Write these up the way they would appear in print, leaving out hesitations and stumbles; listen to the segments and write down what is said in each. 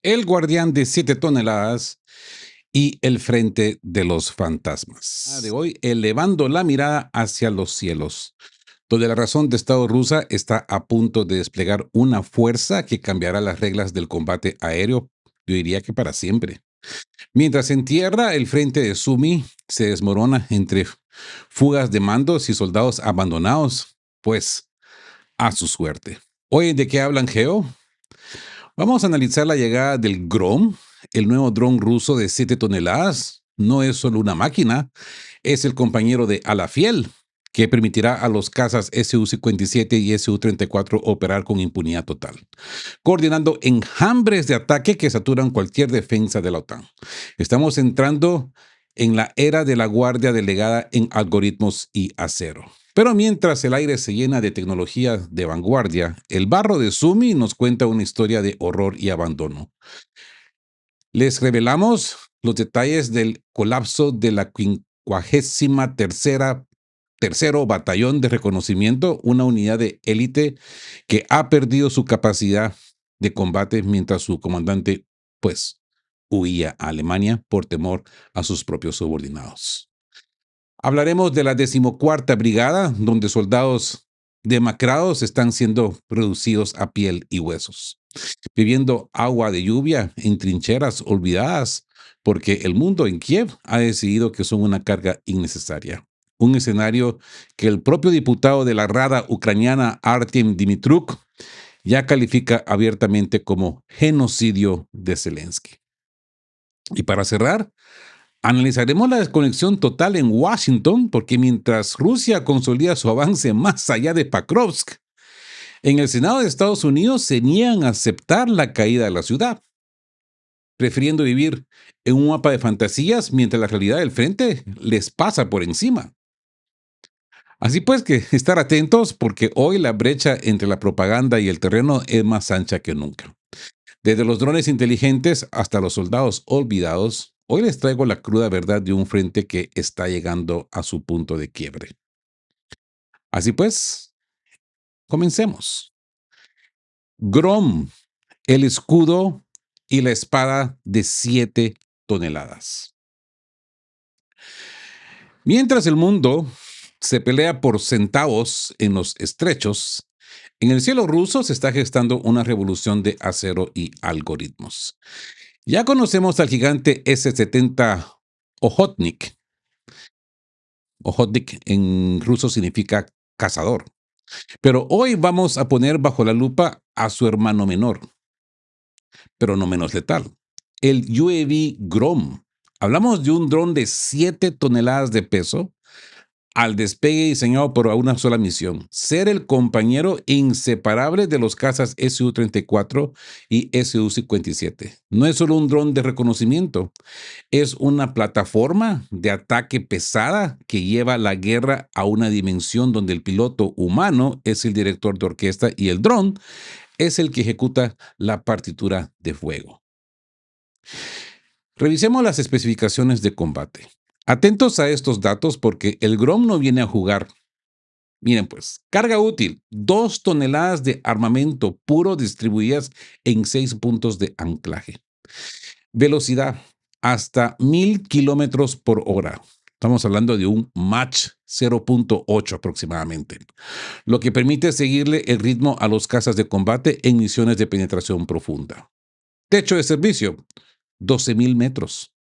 El guardián de 7 toneladas y el frente de los fantasmas. De hoy, elevando la mirada hacia los cielos, donde la razón de Estado rusa está a punto de desplegar una fuerza que cambiará las reglas del combate aéreo, yo diría que para siempre. Mientras en tierra, el frente de Sumi se desmorona entre fugas de mandos y soldados abandonados, pues a su suerte. Hoy, ¿de qué hablan, Geo? Vamos a analizar la llegada del Grom, el nuevo dron ruso de 7 toneladas. No es solo una máquina, es el compañero de Alafiel, que permitirá a los cazas Su-57 y Su-34 operar con impunidad total, coordinando enjambres de ataque que saturan cualquier defensa de la OTAN. Estamos entrando en la era de la guardia delegada en algoritmos y acero. Pero mientras el aire se llena de tecnología de vanguardia, el barro de Sumi nos cuenta una historia de horror y abandono. Les revelamos los detalles del colapso de la 53º Batallón de Reconocimiento, una unidad de élite que ha perdido su capacidad de combate mientras su comandante, pues, huía a Alemania por temor a sus propios subordinados. Hablaremos de la 14ª Brigada, donde soldados demacrados están siendo reducidos a piel y huesos, viviendo agua de lluvia en trincheras olvidadas, porque el mundo en Kiev ha decidido que son una carga innecesaria. Un escenario que el propio diputado de la Rada ucraniana Artem Dimitruk ya califica abiertamente como genocidio de Zelensky. Y para cerrar, analizaremos la desconexión total en Washington, porque mientras Rusia consolida su avance más allá de Pakrovsk, en el Senado de Estados Unidos se niegan a aceptar la caída de la ciudad, prefiriendo vivir en un mapa de fantasías mientras la realidad del frente les pasa por encima. Así pues que estar atentos porque hoy la brecha entre la propaganda y el terreno es más ancha que nunca. Desde los drones inteligentes hasta los soldados olvidados, hoy les traigo la cruda verdad de un frente que está llegando a su punto de quiebre. Así pues, comencemos. Grom, el escudo y la espada de 7 toneladas. Mientras el mundo se pelea por centavos en los estrechos, en el cielo ruso se está gestando una revolución de acero y algoritmos. Ya conocemos al gigante S-70 Ojotnik. Ojotnik en ruso significa cazador. Pero hoy vamos a poner bajo la lupa a su hermano menor, pero no menos letal, el UAV Grom. Hablamos de un dron de 7 toneladas de peso al despegue diseñado por una sola misión: ser el compañero inseparable de los cazas Su-34 y Su-57. No es solo un dron de reconocimiento, es una plataforma de ataque pesada que lleva la guerra a una dimensión donde el piloto humano es el director de orquesta y el dron es el que ejecuta la partitura de fuego. Revisemos las especificaciones de combate. Atentos a estos datos porque el Grom no viene a jugar. Miren pues, carga útil: 2 toneladas de armamento puro distribuidas en 6 puntos de anclaje. Velocidad: hasta 1000 kilómetros por hora. Estamos hablando de un Mach 0.8 aproximadamente, lo que permite seguirle el ritmo a los cazas de combate en misiones de penetración profunda. Techo de servicio: 12.000 metros,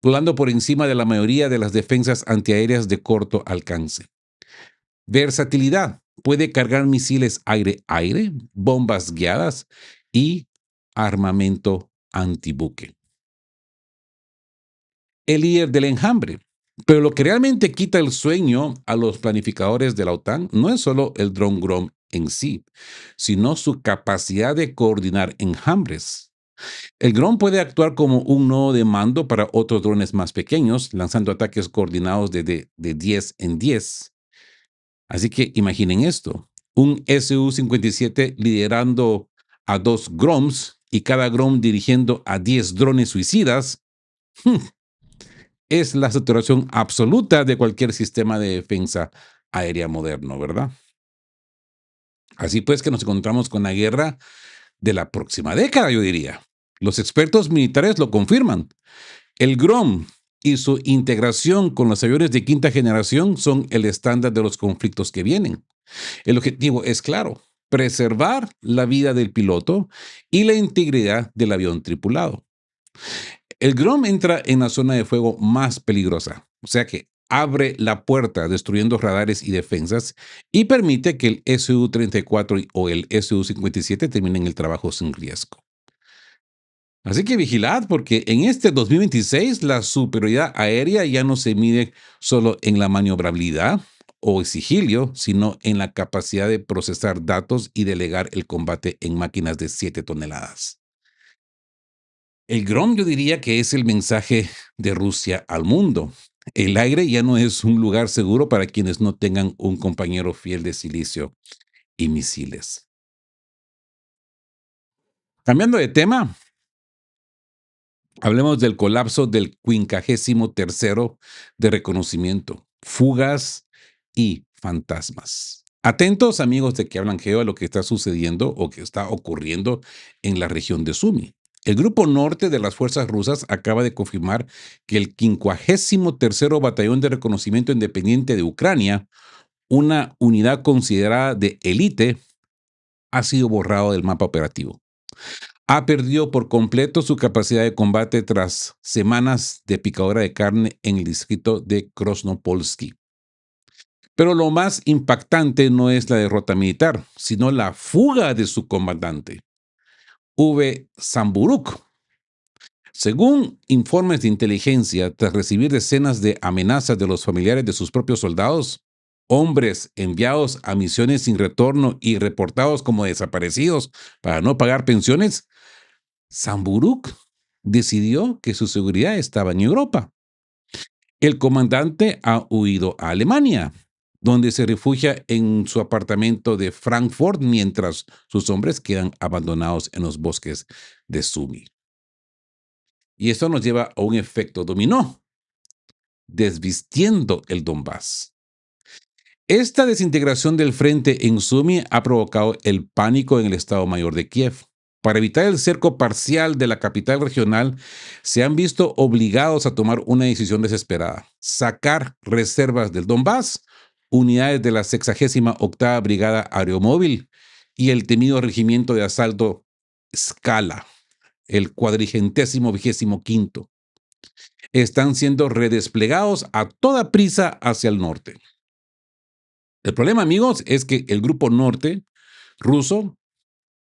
volando por encima de la mayoría de las defensas antiaéreas de corto alcance. Versatilidad: puede cargar misiles aire-aire, bombas guiadas y armamento antibuque. El líder del enjambre. Pero lo que realmente quita el sueño a los planificadores de la OTAN no es solo el dron Grom en sí, sino su capacidad de coordinar enjambres. El Grom puede actuar como un nodo de mando para otros drones más pequeños, lanzando ataques coordinados de 10 en 10. Así que imaginen esto: un Su-57 liderando a 2 Groms y cada Grom dirigiendo a 10 drones suicidas. Es la saturación absoluta de cualquier sistema de defensa aérea moderno, ¿verdad? Así pues que nos encontramos con la guerra de la próxima década, yo diría. Los expertos militares lo confirman. El GROM y su integración con los aviones de quinta generación son el estándar de los conflictos que vienen. El objetivo es claro: preservar la vida del piloto y la integridad del avión tripulado. El Grom entra en la zona de fuego más peligrosa, o sea que abre la puerta destruyendo radares y defensas y permite que el Su-34 o el Su-57 terminen el trabajo sin riesgo. Así que vigilad, porque en este 2026 la superioridad aérea ya no se mide solo en la maniobrabilidad o el sigilio, sino en la capacidad de procesar datos y delegar el combate en máquinas de 7 toneladas. El Grom yo diría que es el mensaje de Rusia al mundo. El aire ya no es un lugar seguro para quienes no tengan un compañero fiel de silicio y misiles. Cambiando de tema, hablemos del colapso del 53º de reconocimiento, fugas y fantasmas. Atentos, amigos de que hablan geo, a lo que está sucediendo o que está ocurriendo en la región de Sumi. El grupo norte de las fuerzas rusas acaba de confirmar que el 53º Batallón de Reconocimiento Independiente de Ucrania, una unidad considerada de élite, ha sido borrado del mapa operativo. Ha perdido por completo su capacidad de combate tras semanas de picadora de carne en el distrito de Krasnopolsky. Pero lo más impactante no es la derrota militar, sino la fuga de su comandante, V. Samburuk. Según informes de inteligencia, tras recibir decenas de amenazas de los familiares de sus propios soldados, hombres enviados a misiones sin retorno y reportados como desaparecidos para no pagar pensiones, Samburuk decidió que su seguridad estaba en Europa. El comandante ha huido a Alemania, donde se refugia en su apartamento de Frankfurt mientras sus hombres quedan abandonados en los bosques de Sumy. Y esto nos lleva a un efecto dominó, desvistiendo el Donbass. Esta desintegración del frente en Sumy ha provocado el pánico en el Estado Mayor de Kiev. Para evitar el cerco parcial de la capital regional, se han visto obligados a tomar una decisión desesperada: sacar reservas del Donbass, unidades de la 68ª Brigada Aeromóvil y el temido regimiento de asalto Scala, el 425º. Están siendo redesplegados a toda prisa hacia el norte. El problema, amigos, es que el grupo norte ruso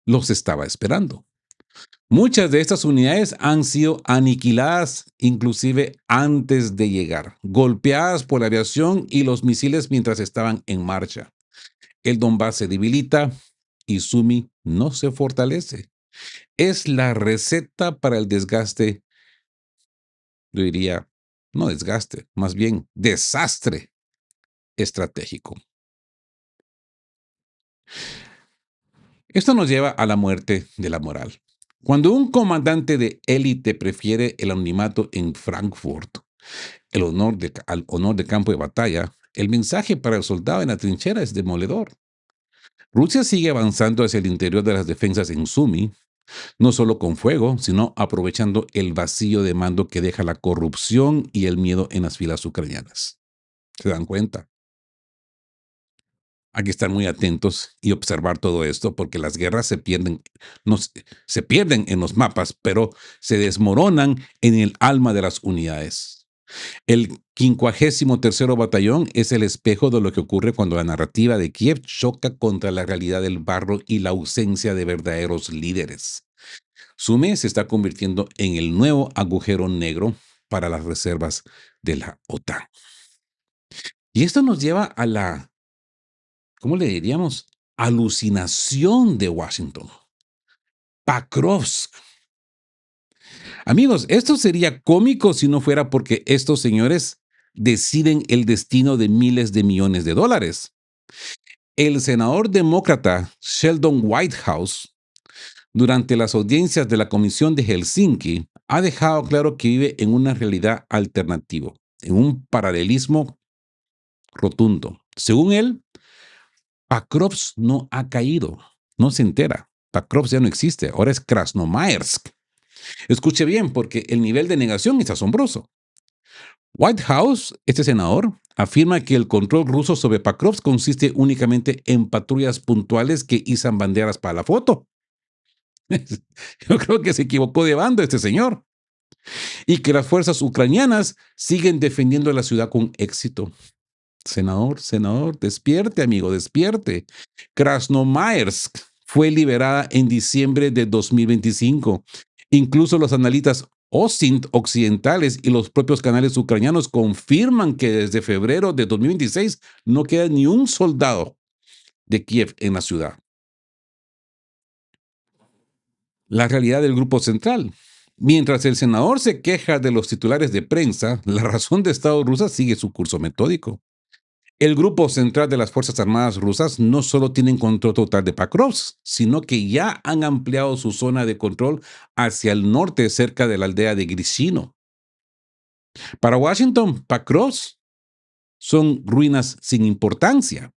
los estaba esperando. Muchas de estas unidades han sido aniquiladas inclusive antes de llegar, golpeadas por la aviación y los misiles mientras estaban en marcha. El Donbass se debilita y Sumy no se fortalece. Es la receta para el desgaste, yo diría, no desgaste, más bien desastre estratégico. Esto nos lleva a la muerte de la moral. Cuando un comandante de élite prefiere el anonimato en Frankfurt, al honor de campo de batalla, el mensaje para el soldado en la trinchera es demoledor. Rusia sigue avanzando hacia el interior de las defensas en Sumy, no solo con fuego, sino aprovechando el vacío de mando que deja la corrupción y el miedo en las filas ucranianas. ¿Se dan cuenta? Hay que estar muy atentos y observar todo esto, porque las guerras se pierden, no, se pierden en los mapas, pero se desmoronan en el alma de las unidades. El 53º Batallón es el espejo de lo que ocurre cuando la narrativa de Kiev choca contra la realidad del barro y la ausencia de verdaderos líderes. Sumy se está convirtiendo en el nuevo agujero negro para las reservas de la OTAN. Y esto nos lleva a la, ¿cómo le diríamos? Alucinación de Washington. Pakrovsk. Amigos, esto sería cómico si no fuera porque estos señores deciden el destino de miles de millones de dólares. El senador demócrata Sheldon Whitehouse, durante las audiencias de la Comisión de Helsinki, ha dejado claro que vive en una realidad alternativa, en un paralelismo rotundo. Según él, Pakrovsk no ha caído, no se entera. Pakrovsk ya no existe, ahora es Krasnomaersk. Escuche bien, porque el nivel de negación es asombroso. White House, este senador, afirma que el control ruso sobre Pakrovsk consiste únicamente en patrullas puntuales que izan banderas para la foto. Yo creo que se equivocó de bando este señor. Y que las fuerzas ucranianas siguen defendiendo la ciudad con éxito. Senador, despierte, amigo, despierte. Krasnomaersk fue liberada en diciembre de 2025. Incluso los analistas OSINT occidentales y los propios canales ucranianos confirman que desde febrero de 2026 no queda ni un soldado de Kiev en la ciudad. La realidad del Grupo Central. Mientras el senador se queja de los titulares de prensa, la razón de Estado rusa sigue su curso metódico. El Grupo Central de las Fuerzas Armadas rusas no solo tienen control total de Pakrovsk, sino que ya han ampliado su zona de control hacia el norte, cerca de la aldea de Grishino. Para Washington, Pakrovsk son ruinas sin importancia.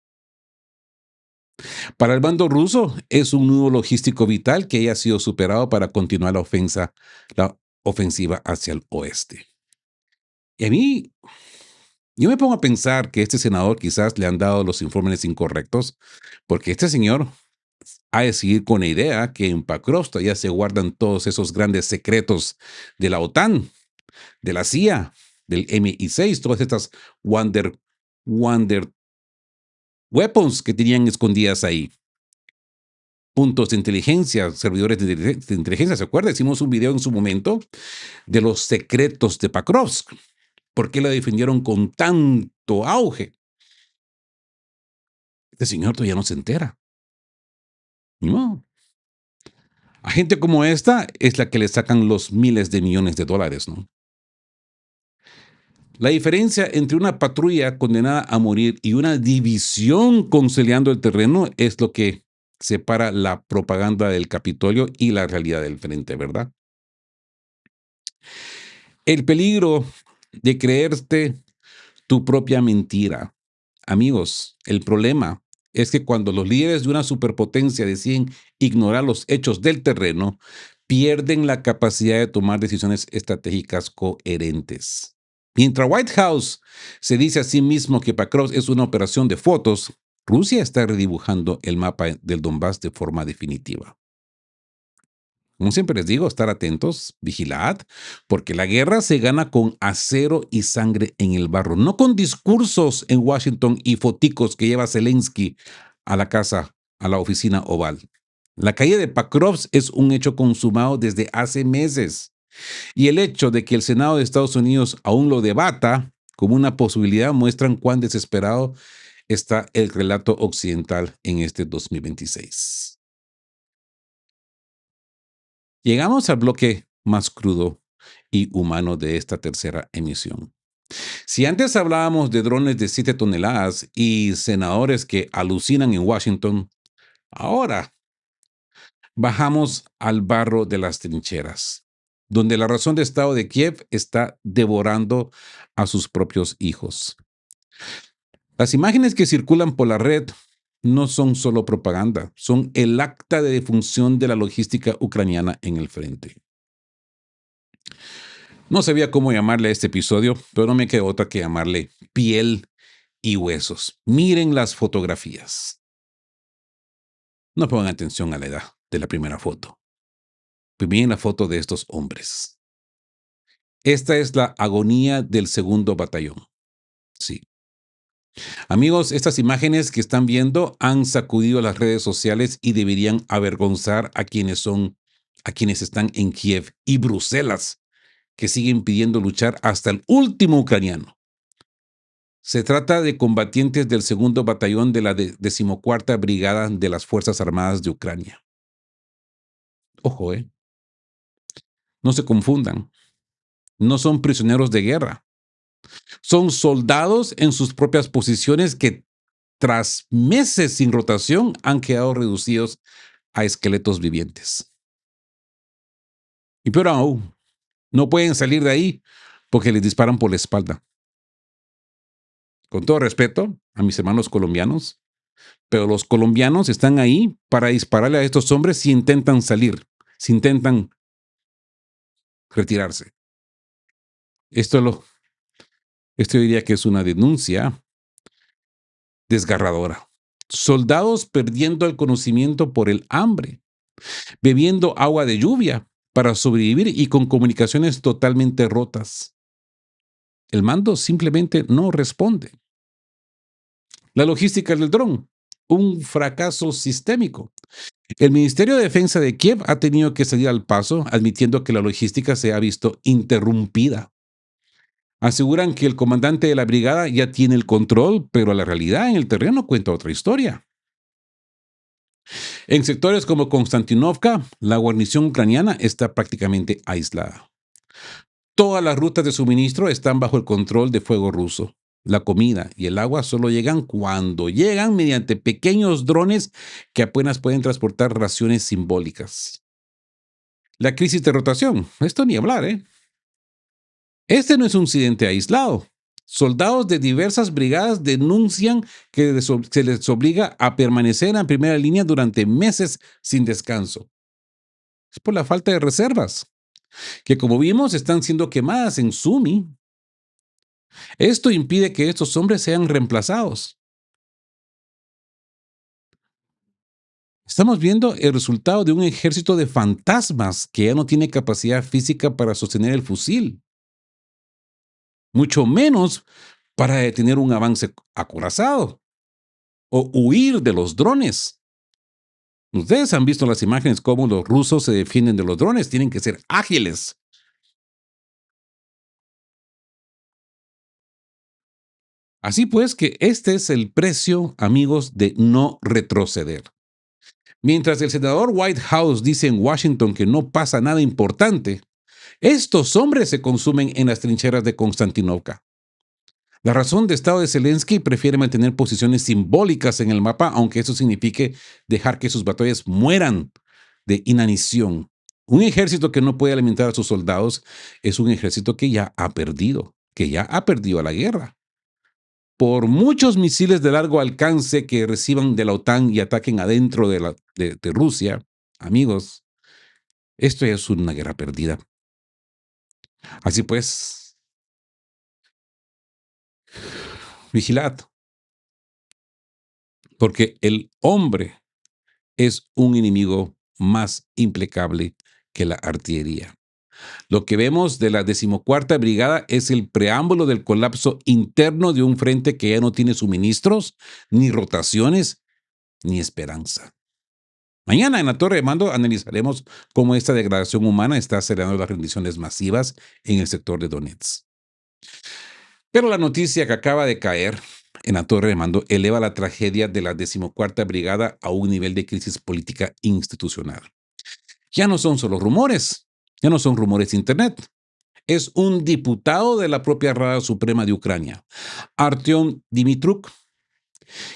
Para el bando ruso, es un nudo logístico vital que haya sido superado para continuar la ofensiva hacia el oeste. Y a mí, yo me pongo a pensar que este senador quizás le han dado los informes incorrectos, porque este señor ha de seguir con la idea que en Pakrovsk ya se guardan todos esos grandes secretos de la OTAN, de la CIA, del MI6, todas estas Wonder Weapons que tenían escondidas ahí. Puntos de inteligencia, servidores de inteligencia, ¿se acuerda? Hicimos un video en su momento de los secretos de Pakrovsk. ¿Por qué la defendieron con tanto auge? Este señor todavía no se entera. No. A gente como esta es la que le sacan los miles de millones de dólares, ¿no? La diferencia entre una patrulla condenada a morir y una división conciliando el terreno es lo que separa la propaganda del Capitolio y la realidad del frente, ¿verdad? El peligro de creerte tu propia mentira. Amigos, el problema es que cuando los líderes de una superpotencia deciden ignorar los hechos del terreno, pierden la capacidad de tomar decisiones estratégicas coherentes. Mientras White House se dice a sí mismo que Pakrovsk es una operación de fotos, Rusia está redibujando el mapa del Donbass de forma definitiva. Como siempre les digo, estar atentos, vigilad, porque la guerra se gana con acero y sangre en el barro, no con discursos en Washington y foticos que lleva Zelensky a la casa, a la oficina oval. La caída de Pakrovsk es un hecho consumado desde hace meses, y el hecho de que el Senado de Estados Unidos aún lo debata como una posibilidad muestran cuán desesperado está el relato occidental en este 2026. Llegamos al bloque más crudo y humano de esta tercera emisión. Si antes hablábamos de drones de 7 toneladas y senadores que alucinan en Washington, ahora bajamos al barro de las trincheras, donde la razón de Estado de Kiev está devorando a sus propios hijos. Las imágenes que circulan por la red no son solo propaganda, son el acta de defunción de la logística ucraniana en el frente. No sabía cómo llamarle a este episodio, pero no me quedó otra que llamarle piel y huesos. Miren las fotografías. No pongan atención a la edad de la primera foto. Miren la foto de estos hombres. Esta es la agonía del segundo batallón. Sí. Amigos, estas imágenes que están viendo han sacudido las redes sociales y deberían avergonzar a quienes están en Kiev y Bruselas, que siguen pidiendo luchar hasta el último ucraniano. Se trata de combatientes del segundo batallón de la 14ª Brigada de las Fuerzas Armadas de Ucrania. Ojo, no se confundan. No son prisioneros de guerra. Son soldados en sus propias posiciones que, tras meses sin rotación, han quedado reducidos a esqueletos vivientes. Y peor aún, no pueden salir de ahí porque les disparan por la espalda. Con todo respeto a mis hermanos colombianos, pero los colombianos están ahí para dispararle a estos hombres si intentan salir, si intentan retirarse. Esto, lo, esto diría que es una denuncia desgarradora. Soldados perdiendo el conocimiento por el hambre, bebiendo agua de lluvia para sobrevivir y con comunicaciones totalmente rotas. El mando simplemente no responde. La logística del dron, un fracaso sistémico. El Ministerio de Defensa de Kiev ha tenido que salir al paso, admitiendo que la logística se ha visto interrumpida. Aseguran que el comandante de la brigada ya tiene el control, pero la realidad en el terreno cuenta otra historia. En sectores como Konstantinovka, la guarnición ucraniana está prácticamente aislada. Todas las rutas de suministro están bajo el control de fuego ruso. La comida y el agua solo llegan cuando llegan mediante pequeños drones que apenas pueden transportar raciones simbólicas. La crisis de rotación, esto ni hablar, ¿eh? Este no es un incidente aislado. Soldados de diversas brigadas denuncian que se les obliga a permanecer en primera línea durante meses sin descanso. Es por la falta de reservas, que como vimos están siendo quemadas en Sumi. Esto impide que estos hombres sean reemplazados. Estamos viendo el resultado de un ejército de fantasmas que ya no tiene capacidad física para sostener el fusil, mucho menos para detener un avance acorazado o huir de los drones. Ustedes han visto las imágenes cómo los rusos se defienden de los drones, tienen que ser ágiles. Así pues que este es el precio, amigos, de no retroceder. Mientras el senador Whitehouse dice en Washington que no pasa nada importante, estos hombres se consumen en las trincheras de Konstantinovka. La razón de Estado de Zelensky prefiere mantener posiciones simbólicas en el mapa, aunque eso signifique dejar que sus batallas mueran de inanición. Un ejército que no puede alimentar a sus soldados es un ejército que ya ha perdido la guerra. Por muchos misiles de largo alcance que reciban de la OTAN y ataquen adentro de Rusia, amigos, esto es una guerra perdida. Así pues, vigilad, porque el hombre es un enemigo más implacable que la artillería. Lo que vemos de la 14ª Brigada es el preámbulo del colapso interno de un frente que ya no tiene suministros, ni rotaciones, ni esperanza. Mañana en la Torre de Mando analizaremos cómo esta degradación humana está acelerando las rendiciones masivas en el sector de Donetsk. Pero la noticia que acaba de caer en la Torre de Mando eleva la tragedia de la 14ª Brigada a un nivel de crisis política institucional. Ya no son solo rumores, ya no son rumores de Internet. Es un diputado de la propia Rada Suprema de Ucrania, Artyom Dimitruk,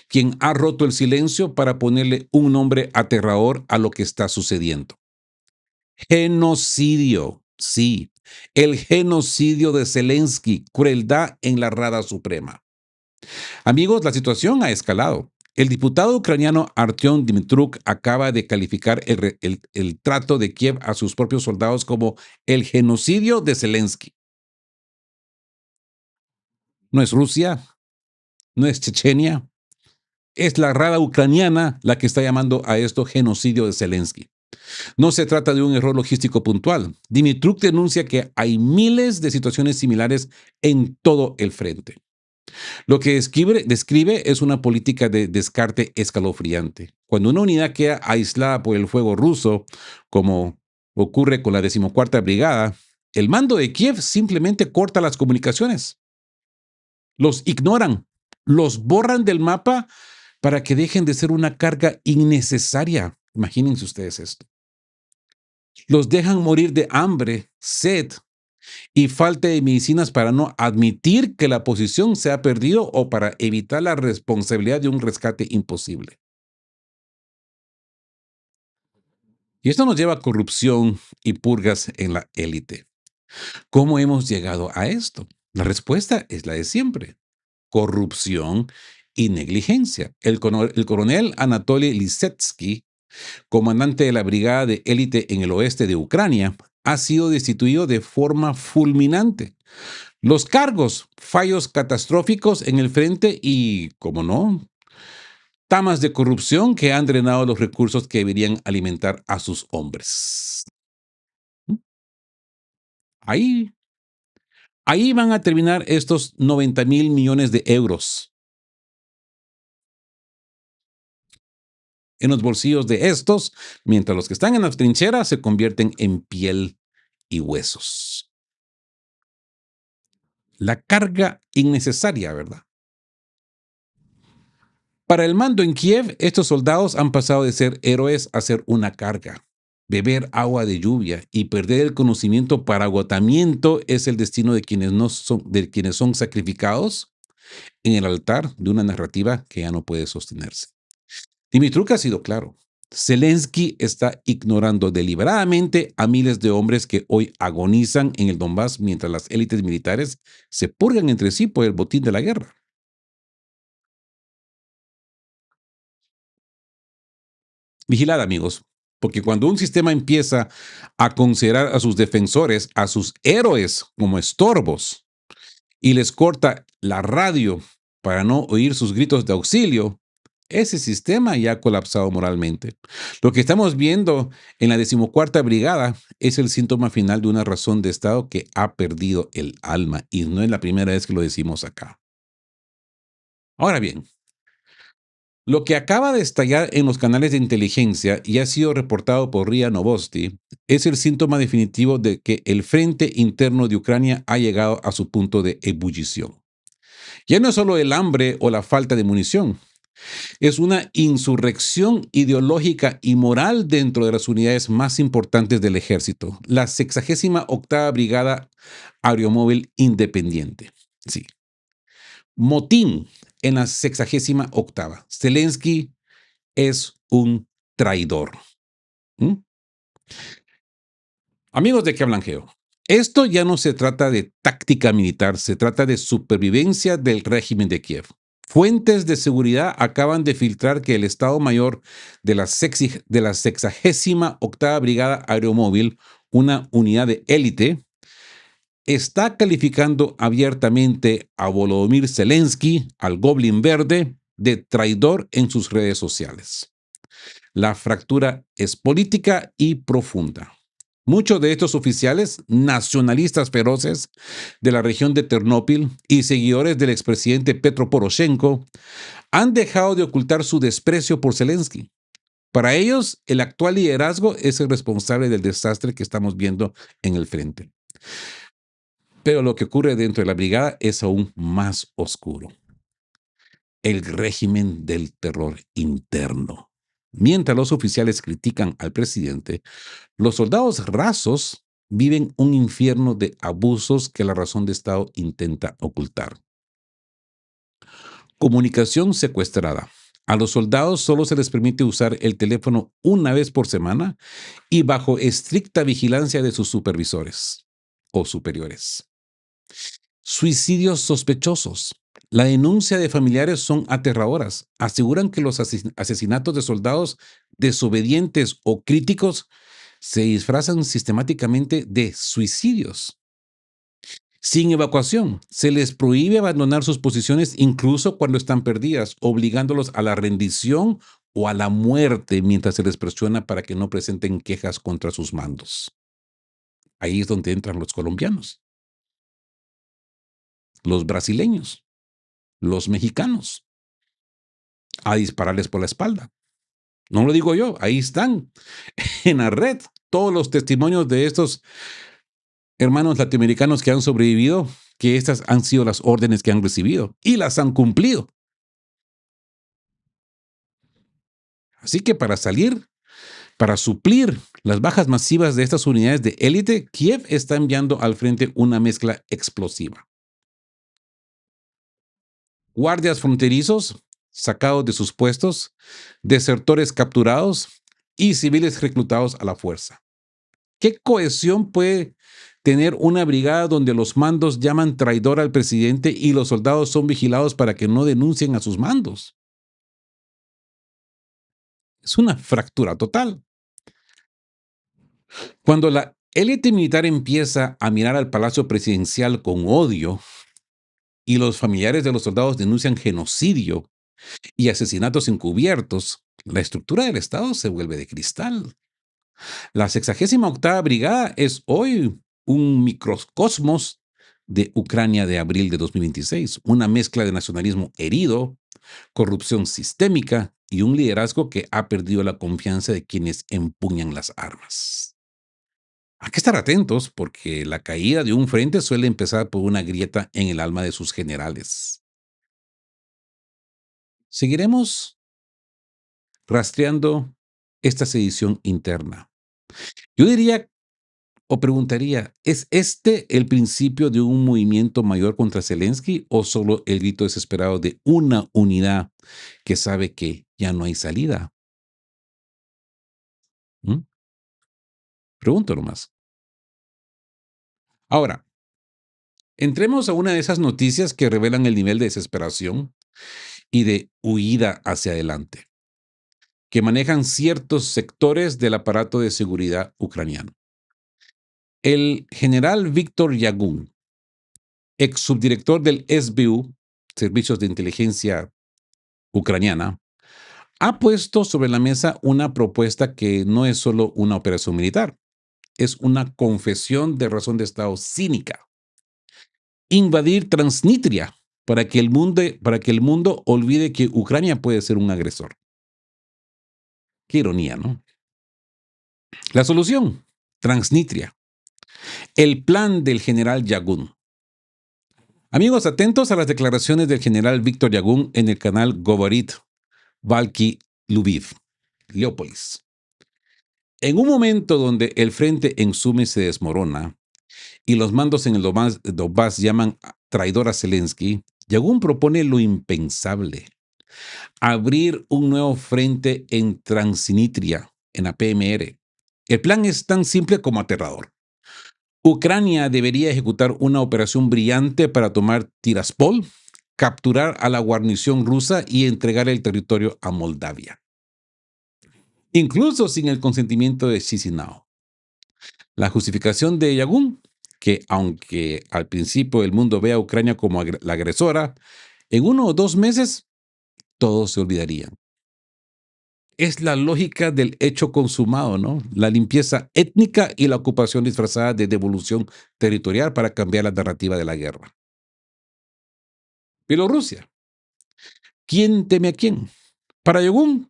quien ha roto el silencio para ponerle un nombre aterrador a lo que está sucediendo. Genocidio, sí, el genocidio de Zelensky, crueldad en la Rada Suprema. Amigos, la situación ha escalado. El diputado ucraniano Artyom Dimitruk acaba de calificar el trato de Kiev a sus propios soldados como el genocidio de Zelensky. No es Rusia, no es Chechenia, es la Rada ucraniana la que está llamando a esto genocidio de Zelensky. No se trata de un error logístico puntual. Dimitruk denuncia que hay miles de situaciones similares en todo el frente. Lo que describe es una política de descarte escalofriante. Cuando una unidad queda aislada por el fuego ruso, como ocurre con la 14ª Brigada, el mando de Kiev simplemente corta las comunicaciones. Los ignoran, los borran del mapa para que dejen de ser una carga innecesaria. Imagínense ustedes esto. Los dejan morir de hambre, sed y falta de medicinas para no admitir que la posición se ha perdido o para evitar la responsabilidad de un rescate imposible. Y esto nos lleva a corrupción y purgas en la élite. ¿Cómo hemos llegado a esto? La respuesta es la de siempre: corrupción y negligencia. El coronel Anatoly Lisetsky, comandante de la brigada de élite en el oeste de Ucrania, ha sido destituido de forma fulminante. Los cargos, fallos catastróficos en el frente y, como no, tamas de corrupción que han drenado los recursos que deberían alimentar a sus hombres. Ahí, ahí van a terminar estos 90.000 millones de euros en los bolsillos de estos, mientras los que están en las trincheras se convierten en piel y huesos. La carga innecesaria, ¿verdad? Para el mando en Kiev, estos soldados han pasado de ser héroes a ser una carga. Beber agua de lluvia y perder el conocimiento para agotamiento es el destino de quienes, no son, de quienes son sacrificados en el altar de una narrativa que ya no puede sostenerse. Dimitruk ha sido claro. Zelensky está ignorando deliberadamente a miles de hombres que hoy agonizan en el Donbass mientras las élites militares se purgan entre sí por el botín de la guerra. Vigilad, amigos, porque cuando un sistema empieza a considerar a sus defensores, a sus héroes como estorbos, y les corta la radio para no oír sus gritos de auxilio, ese sistema ya ha colapsado moralmente. Lo que estamos viendo en la 14ª Brigada es el síntoma final de una razón de Estado que ha perdido el alma, y no es la primera vez que lo decimos acá. Ahora bien, lo que acaba de estallar en los canales de inteligencia y ha sido reportado por RIA Novosti es el síntoma definitivo de que el frente interno de Ucrania ha llegado a su punto de ebullición. Ya no es solo el hambre o la falta de munición, es una insurrección ideológica y moral dentro de las unidades más importantes del ejército, la 68ª Brigada Aeromóvil Independiente. Sí, motín en la 68ª. Zelensky es un traidor. ¿Mm? Amigos de Que Hablan Geo, esto ya no se trata de táctica militar, se trata de supervivencia del régimen de Kiev. Fuentes de seguridad acaban de filtrar que el Estado Mayor de la 68ª Brigada Aeromóvil, una unidad de élite, está calificando abiertamente a Volodymyr Zelensky, al Goblin Verde, de traidor en sus redes sociales. La fractura es política y profunda. Muchos de estos oficiales, nacionalistas feroces de la región de Ternópil y seguidores del expresidente Petro Poroshenko, han dejado de ocultar su desprecio por Zelensky. Para ellos, el actual liderazgo es el responsable del desastre que estamos viendo en el frente. Pero lo que ocurre dentro de la brigada es aún más oscuro. El régimen del terror interno. Mientras los oficiales critican al presidente, los soldados rasos viven un infierno de abusos que la razón de Estado intenta ocultar. Comunicación secuestrada. A los soldados solo se les permite usar el teléfono una vez por semana y bajo estricta vigilancia de sus supervisores o superiores. Suicidios sospechosos. La denuncia de familiares son aterradoras. Aseguran que los asesinatos de soldados desobedientes o críticos se disfrazan sistemáticamente de suicidios. Sin evacuación, se les prohíbe abandonar sus posiciones incluso cuando están perdidas, obligándolos a la rendición o a la muerte mientras se les presiona para que no presenten quejas contra sus mandos. Ahí es donde entran los colombianos, los brasileños, los mexicanos, a dispararles por la espalda. No lo digo yo, ahí están en la red todos los testimonios de estos hermanos latinoamericanos que han sobrevivido, que estas han sido las órdenes que han recibido y las han cumplido. Así que para suplir las bajas masivas de estas unidades de élite, Kiev está enviando al frente una mezcla explosiva. Guardias fronterizos sacados de sus puestos, desertores capturados y civiles reclutados a la fuerza. ¿Qué cohesión puede tener una brigada donde los mandos llaman traidor al presidente y los soldados son vigilados para que no denuncien a sus mandos? Es una fractura total. Cuando la élite militar empieza a mirar al palacio presidencial con odio y los familiares de los soldados denuncian genocidio y asesinatos encubiertos, la estructura del Estado se vuelve de cristal. La 68ª Brigada es hoy un microcosmos de Ucrania de abril de 2026, una mezcla de nacionalismo herido, corrupción sistémica y un liderazgo que ha perdido la confianza de quienes empuñan las armas. Hay que estar atentos porque la caída de un frente suele empezar por una grieta en el alma de sus generales. Seguiremos rastreando esta sedición interna. Yo diría o preguntaría, ¿es este el principio de un movimiento mayor contra Zelensky o solo el grito desesperado de una unidad que sabe que ya no hay salida? ¿Mm? Pregunto nomás. Ahora, entremos a una de esas noticias que revelan el nivel de desesperación y de huida hacia adelante, que manejan ciertos sectores del aparato de seguridad ucraniano. El general Víctor Yagún, ex subdirector del SBU, Servicios de Inteligencia Ucraniana, ha puesto sobre la mesa una propuesta que no es solo una operación militar, es una confesión de razón de Estado cínica. Invadir Transnistria para que el mundo olvide que Ucrania puede ser un agresor. Qué ironía, ¿no? La solución, Transnistria. El plan del general Yagún. Amigos, atentos a las declaraciones del general Víctor Yagún en el canal Govorit Valky Lviv, Leópolis. En un momento donde el frente en Sumi se desmorona y los mandos en el Donbass llaman traidor a Zelensky, Yagún propone lo impensable: abrir un nuevo frente en Transnistria, en la PMR. El plan es tan simple como aterrador. Ucrania debería ejecutar una operación brillante para tomar Tiraspol, capturar a la guarnición rusa y entregar el territorio a Moldavia, incluso sin el consentimiento de Chisinau. La justificación de Yagún, que aunque al principio el mundo ve a Ucrania como la agresora, en 1 o 2 meses todos se olvidarían. Es la lógica del hecho consumado, ¿no? La limpieza étnica y la ocupación disfrazada de devolución territorial para cambiar la narrativa de la guerra. Bielorrusia. ¿Quién teme a quién? Para Yagún,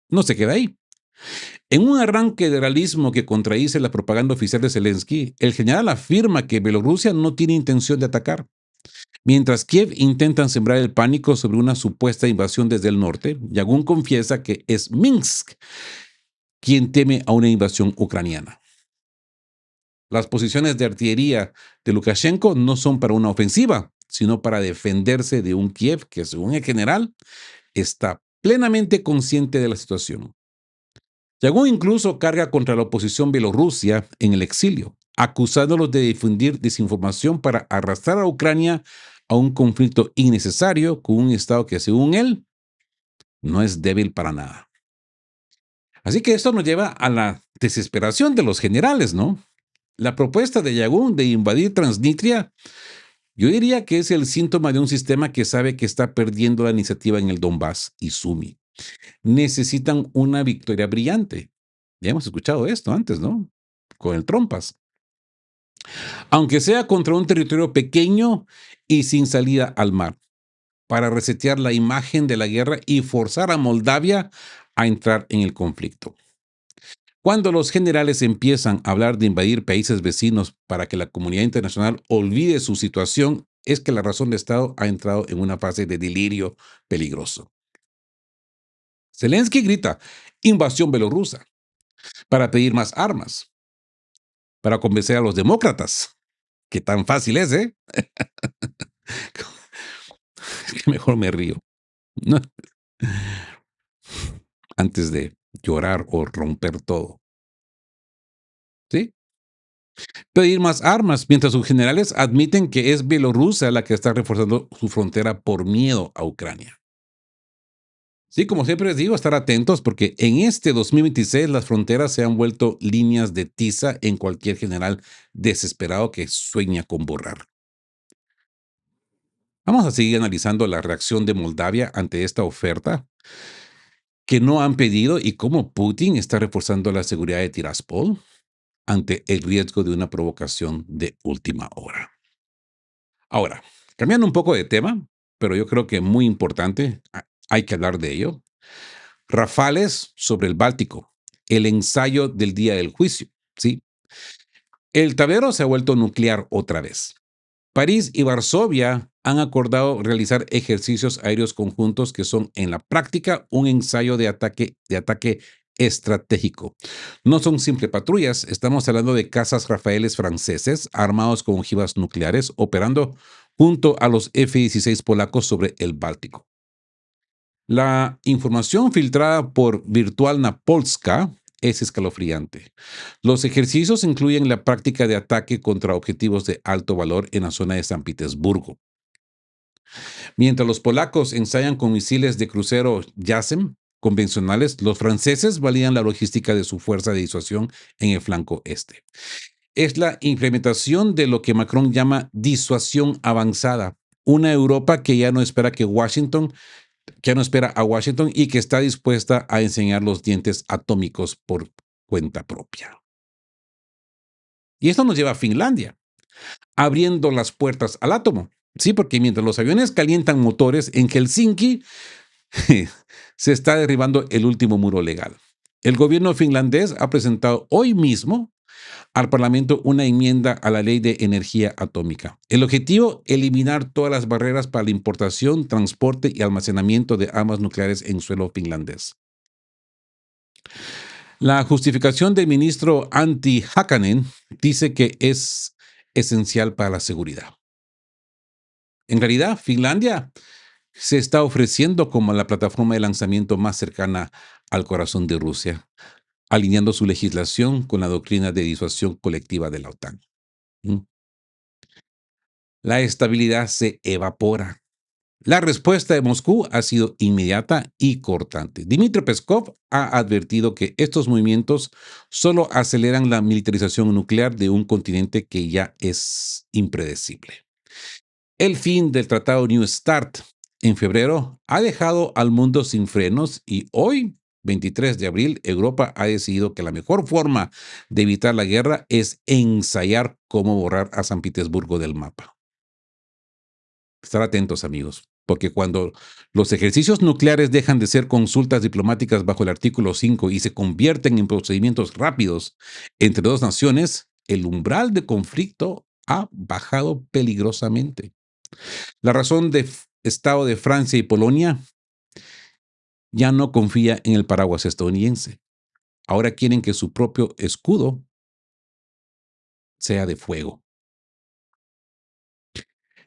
no se queda ahí. En un arranque de realismo que contradice la propaganda oficial de Zelensky, el general afirma que Bielorrusia no tiene intención de atacar. Mientras Kiev intenta sembrar el pánico sobre una supuesta invasión desde el norte, Yagún confiesa que es Minsk quien teme a una invasión ucraniana. Las posiciones de artillería de Lukashenko no son para una ofensiva, sino para defenderse de un Kiev que, según el general, está plenamente consciente de la situación. Yagún incluso carga contra la oposición bielorrusia en el exilio, acusándolos de difundir desinformación para arrastrar a Ucrania a un conflicto innecesario con un Estado que, según él, no es débil para nada. Así que esto nos lleva a la desesperación de los generales, ¿no? La propuesta de Yagún de invadir Transnistria, yo diría que es el síntoma de un sistema que sabe que está perdiendo la iniciativa en el Donbass y Sumi. Necesitan una victoria brillante. Ya hemos escuchado esto antes, ¿no? Con el Trompas. Aunque sea contra un territorio pequeño y sin salida al mar, para resetear la imagen de la guerra y forzar a Moldavia a entrar en el conflicto. Cuando los generales empiezan a hablar de invadir países vecinos para que la comunidad internacional olvide su situación, es que la razón de Estado ha entrado en una fase de delirio peligroso. Zelensky grita invasión bielorrusa para pedir más armas, para convencer a los demócratas, que tan fácil es, ¿eh? Que mejor me río, ¿no? Antes de llorar o romper todo, ¿sí? Pedir más armas, mientras sus generales admiten que es Bielorrusia la que está reforzando su frontera por miedo a Ucrania. Sí, como siempre les digo, estar atentos porque en este 2026 las fronteras se han vuelto líneas de tiza en cualquier general desesperado que sueña con borrar. Vamos a seguir analizando la reacción de Moldavia ante esta oferta que no han pedido y cómo Putin está reforzando la seguridad de Tiraspol ante el riesgo de una provocación de última hora. Ahora, cambiando un poco de tema, pero yo creo que muy importante, hay que hablar de ello. Rafales sobre el Báltico, el ensayo del día del juicio, ¿sí? El tablero se ha vuelto nuclear otra vez. París y Varsovia han acordado realizar ejercicios aéreos conjuntos que son en la práctica un ensayo de ataque estratégico. No son simples patrullas, estamos hablando de cazas Rafaeles franceses armados con ojivas nucleares operando junto a los F-16 polacos sobre el Báltico. La información filtrada por Virtualna Polska es escalofriante. Los ejercicios incluyen la práctica de ataque contra objetivos de alto valor en la zona de San Petersburgo. Mientras los polacos ensayan con misiles de crucero JASSM convencionales, los franceses validan la logística de su fuerza de disuasión en el flanco este. Es la implementación de lo que Macron llama disuasión avanzada, una Europa que ya no espera a Washington y que está dispuesta a enseñar los dientes atómicos por cuenta propia. Y esto nos lleva a Finlandia, abriendo las puertas al átomo. Sí, porque mientras los aviones calientan motores en Helsinki, se está derribando el último muro legal. El gobierno finlandés ha presentado hoy mismo al Parlamento una enmienda a la ley de energía atómica. El objetivo, eliminar todas las barreras para la importación, transporte y almacenamiento de armas nucleares en suelo finlandés. La justificación del ministro Antti Hakanen dice que es esencial para la seguridad. En realidad, Finlandia se está ofreciendo como la plataforma de lanzamiento más cercana al corazón de Rusia, alineando su legislación con la doctrina de disuasión colectiva de la OTAN. ¿Mm? La estabilidad se evapora. La respuesta de Moscú ha sido inmediata y cortante. Dmitry Peskov ha advertido que estos movimientos solo aceleran la militarización nuclear de un continente que ya es impredecible. El fin del tratado New START en febrero ha dejado al mundo sin frenos y hoy, 23 de abril, Europa ha decidido que la mejor forma de evitar la guerra es ensayar cómo borrar a San Petersburgo del mapa. Estar atentos, amigos, porque cuando los ejercicios nucleares dejan de ser consultas diplomáticas bajo el artículo 5 y se convierten en procedimientos rápidos entre dos naciones, el umbral de conflicto ha bajado peligrosamente. La razón de Estado de Francia y Polonia ya no confía en el paraguas estadounidense. Ahora quieren que su propio escudo sea de fuego.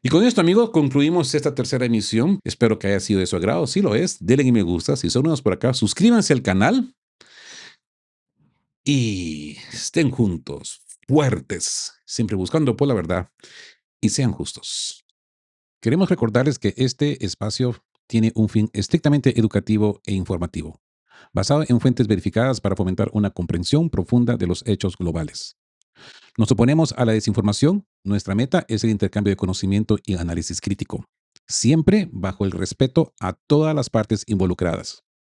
Y con esto, amigos, concluimos esta tercera emisión. Espero que haya sido de su agrado. Si lo es, denle me gusta. Si son nuevos por acá, suscríbanse al canal y estén juntos, fuertes, siempre buscando por la verdad y sean justos. Queremos recordarles que este espacio tiene un fin estrictamente educativo e informativo, basado en fuentes verificadas para fomentar una comprensión profunda de los hechos globales. Nos oponemos a la desinformación. Nuestra meta es el intercambio de conocimiento y análisis crítico, siempre bajo el respeto a todas las partes involucradas.